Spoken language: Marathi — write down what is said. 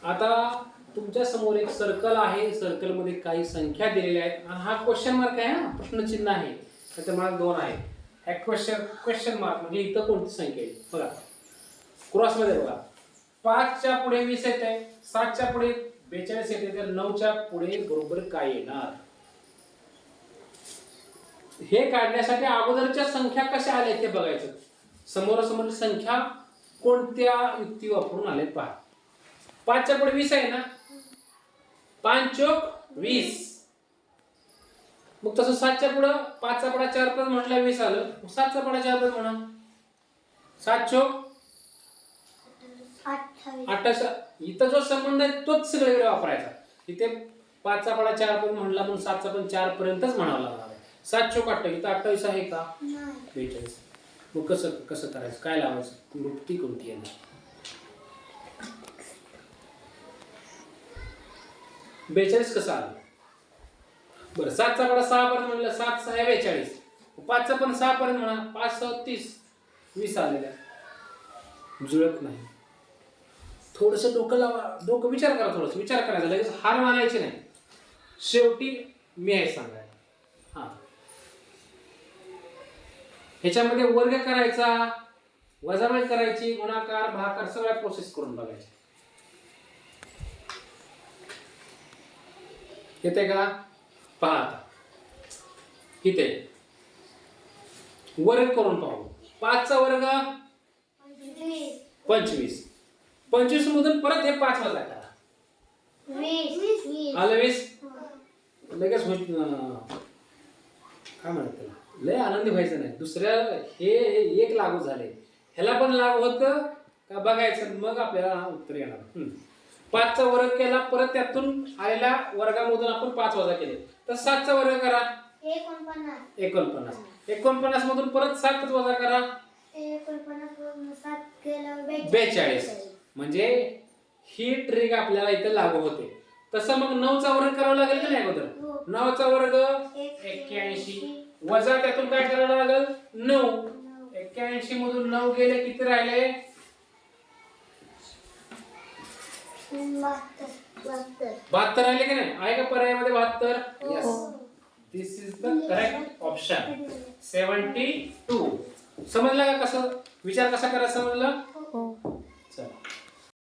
आता तुमच्या समोर एक सर्कल आहे, सर्कल मध्ये काही संख्या दिलेल्या आहेत आणि हा क्वेश्चन मार्क आहे, हा प्रश्नचिन्ह आहे. त्याच्या मागे 2 आहे. हा क्वेश्चन मार्क म्हणजे इथं कोणती संख्या आहे बघा, क्रॉस मध्ये बघा. 5 च्या पुढे 20 येते, 7 च्या पुढे 42 येते, तर 9 च्या पुढे बरोबर काय येणार? हे काढण्यासाठी अगोदरच्या संख्या कशा आल्या ते बघायचं. समोरासमोर संख्या कोणत्या युक्ती वापरून आलेत पहा. 5 च्या पुढे 20 आहे ना, 5 चोक 20. मग तसं 7 च्या पुढे 5 चा पडा 4 पद म्हटला 20 आलं, 7 चा पडा 4 पद म्हणा, 7 चोक 28. इथं जो संबंध आहे तोच सगळीकडे वापरायचा. इथे 5 चा पडा 4 पद म्हणला म्हणून 7 चा पण 4 पर्यंतच म्हणावं लागणार आहे. 7 चोक 28, इथं 28 आहे का? 42. मग कसं करायचं, काय लावायचं, कृती कोणती येणार? 42 कसं आलं बरं? 7 चा पडा 6 पर्यंत म्हणलं, 7 6 42. 5 चा पण 6 पर्यंत म्हणा, 5 6 30, 20 आलेल्या. जुळत नाही. थोडस डोकं लावा, डोकं विचार करा, थोडस विचार करायचा, लगेच हार मानायची नाही. शेवटी मी आहे सांगायला. हा, ह्याच्यामध्ये वर्ग करायचा, वजाबाकी करायची, गुणाकार भागाकार सगळ्या प्रोसेस करून बघायच्या. येते का? पहा आता इथे वर्ग करून पाहू. 5 चा वर्ग 25. 25 मधून परत हे 5 वजा करा, 20 आलं. 20 लगेच काय म्हणतात त्याला, लय आनंदी व्हायचं नाही. दुसऱ्या हे एक लागू झाले, ह्याला पण लागू होतं का बघायचं, मग आपल्याला उत्तर येणार. 5 चा वर्ग केला, परत त्यातून आलेल्या वर्गामधून आपण 5 वजा केले, तर 7 चा वर्ग करा 49. 49 मधून परत 7 वजा करा 42. म्हणजे ही ट्रिक आपल्याला इथे लागू होते. तसं मग 9 चा वर्ग करावा लागेल की नाही अगोदर? 9 चा वर्ग 81, वजा त्यातून काय करावं लागेल? 9. 81 मधून 9 गेले, किती राहिले? 72 राहिले की नाही? आहे का पर्यायामध्ये 72? Yes, this is the correct option 72. समजलं का? कसं विचार कसा करायचा समजलं?